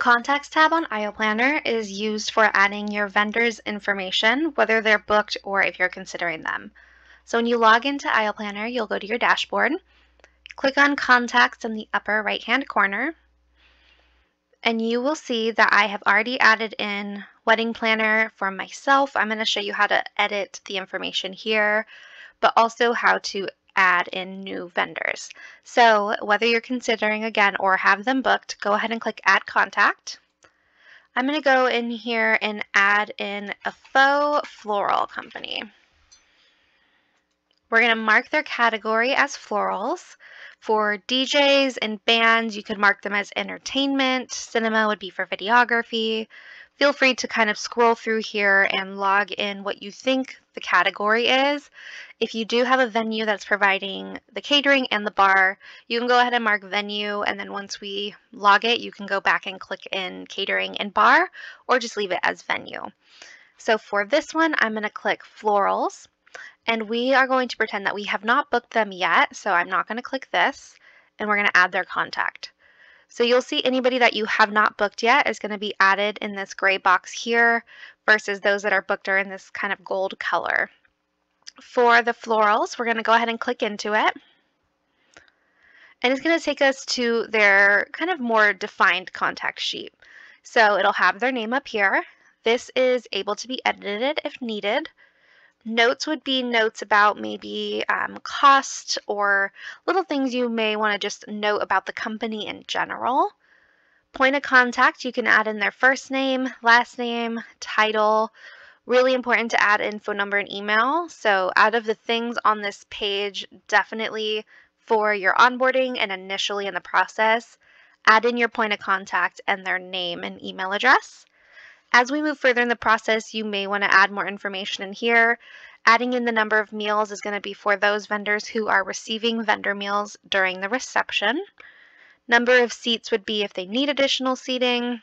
Contacts tab on IO Planner is used for adding your vendor's information, whether they're booked or if you're considering them. So when you log into IO Planner, you'll go to your dashboard, click on Contacts in the upper right-hand corner, and you will see that I have already added in wedding planner for myself. I'm going to show you how to edit the information here, but also how to add in new vendors. So whether you're considering again or have them booked, go ahead and click Add Contact. I'm going to go in here and add in a faux floral company. We're going to mark their category as florals. For DJs and bands, you could mark them as entertainment. Cinema would be for videography. Feel free to kind of scroll through here and log in what you think the category is. If you do have a venue that's providing the catering and the bar, you can go ahead and mark venue, and then once we log it, you can go back and click in catering and bar, or just leave it as venue. So for this one, I'm going to click florals, and we are going to pretend that we have not booked them yet, so I'm not going to click this, and we're going to add their contact. So you'll see anybody that you have not booked yet is going to be added in this gray box here versus those that are booked are in this kind of gold color. For the florals, we're going to go ahead and click into it. And it's going to take us to their kind of more defined contact sheet. So it'll have their name up here. This is able to be edited if needed. Notes would be notes about maybe cost or little things you may want to just note about the company in general. Point of contact, you can add in their first name, last name, title. Really important to add in phone number and email. So out of the things on this page, definitely for your onboarding and initially in the process, add in your point of contact and their name and email address. As we move further in the process, you may want to add more information in here. Adding in the number of meals is going to be for those vendors who are receiving vendor meals during the reception. Number of seats would be if they need additional seating,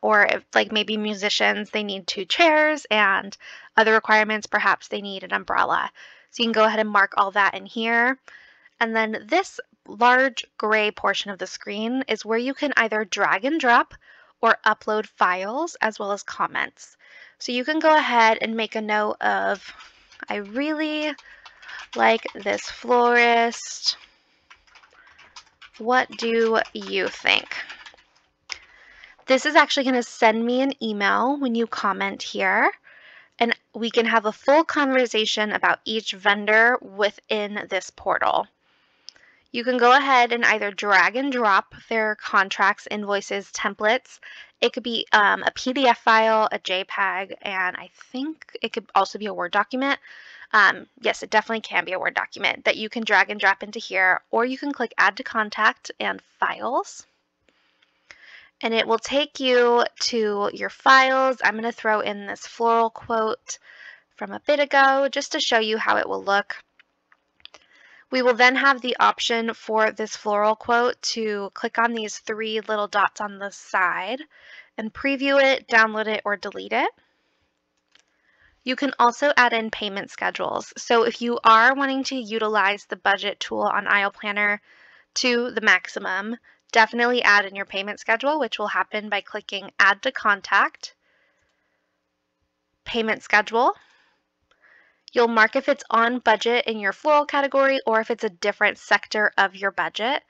or if like maybe musicians, they need 2 chairs, and other requirements, perhaps they need an umbrella. So you can go ahead and mark all that in here. And then this large gray portion of the screen is where you can either drag and drop or upload files as well as comments. So you can go ahead and make a note of, I really like this florist. What do you think? This is actually going to send me an email when you comment here, and we can have a full conversation about each vendor within this portal. You can go ahead and either drag and drop their contracts, invoices, templates. It could be a PDF file, a JPEG, and I think it could also be a Word document. Yes, it definitely can be a Word document that you can drag and drop into here, or you can click Add to Contact and Files. And it will take you to your files. I'm going to throw in this floral quote from a bit ago just to show you how it will look. We will then have the option for this floral quote to click on these 3 little dots on the side and preview it, download it, or delete it. You can also add in payment schedules. So if you are wanting to utilize the budget tool on IO Planner to the maximum, definitely add in your payment schedule, which will happen by clicking Add to Contact, Payment Schedule. You'll mark if it's on budget in your floral category or if it's a different sector of your budget,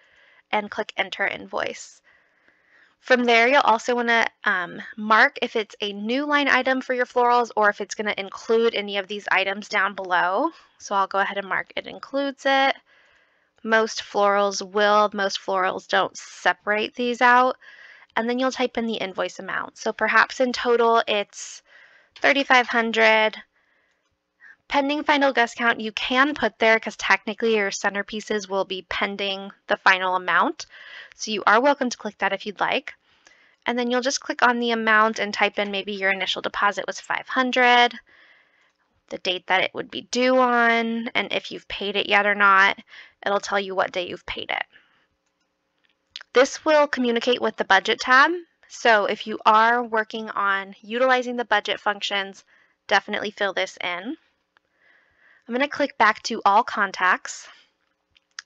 and click Enter Invoice. From there, you'll also want to mark if it's a new line item for your florals or if it's going to include any of these items down below. So I'll go ahead and mark it includes it. Most florals will, most florals don't separate these out. And then you'll type in the invoice amount. So perhaps in total it's $3,500. Pending final guest count, you can put there because technically your centerpieces will be pending the final amount. So you are welcome to click that if you'd like. And then you'll just click on the amount and type in maybe your initial deposit was $500, the date that it would be due on, and if you've paid it yet or not. It'll tell you what day you've paid it. This will communicate with the budget tab. So if you are working on utilizing the budget functions, definitely fill this in. I'm going to click back to all contacts.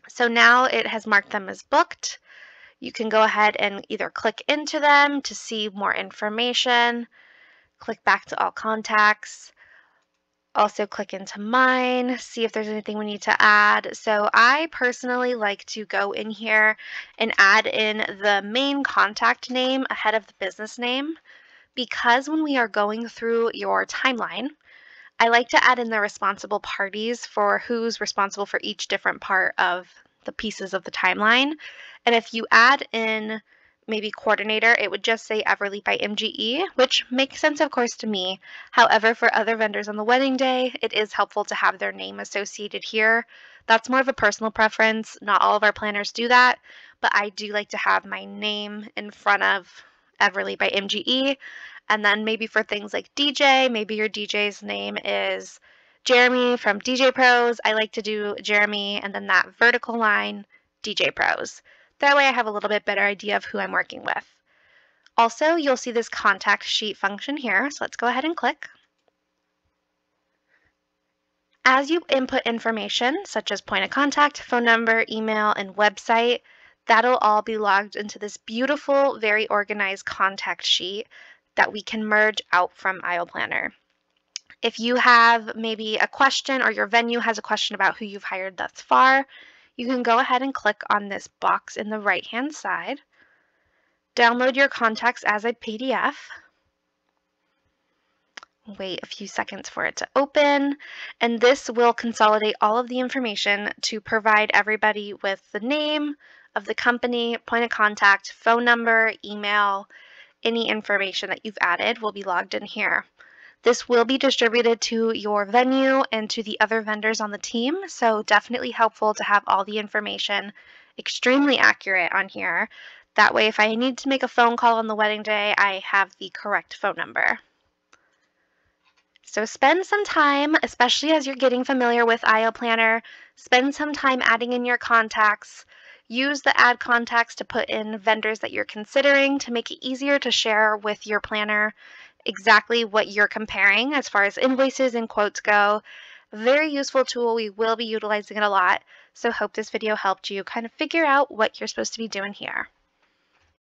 So now it has marked them as booked. You can go ahead and either click into them to see more information, click back to all contacts, also click into mine, see if there's anything we need to add. So I personally like to go in here and add in the main contact name ahead of the business name, because when we are going through your timeline, I like to add in the responsible parties for who's responsible for each different part of the pieces of the timeline. And if you add in maybe coordinator, it would just say Everly by MGE, which makes sense, of course, to me. However, for other vendors on the wedding day, it is helpful to have their name associated here. That's more of a personal preference. Not all of our planners do that, but I do like to have my name in front of Everly by MGE. And then maybe for things like DJ, maybe your DJ's name is Jeremy from DJ Pros. I like to do Jeremy and then that vertical line, DJ Pros. That way I have a little bit better idea of who I'm working with. Also, you'll see this contact sheet function here, so let's go ahead and click. As you input information, such as point of contact, phone number, email, and website, that'll all be logged into this beautiful, very organized contact sheet that we can merge out from Aisle Planner. If you have maybe a question or your venue has a question about who you've hired thus far, you can go ahead and click on this box in the right-hand side, download your contacts as a PDF, wait a few seconds for it to open, and this will consolidate all of the information to provide everybody with the name of the company, point of contact, phone number, email. Any information that you've added will be logged in here. This will be distributed to your venue and to the other vendors on the team, so definitely helpful to have all the information extremely accurate on here. That way, if I need to make a phone call on the wedding day, I have the correct phone number. So spend some time, especially as you're getting familiar with Aisle Planner, spend some time adding in your contacts. Use the add contacts to put in vendors that you're considering to make it easier to share with your planner exactly what you're comparing as far as invoices and quotes go. Very useful tool. We will be utilizing it a lot. So hope this video helped you kind of figure out what you're supposed to be doing here.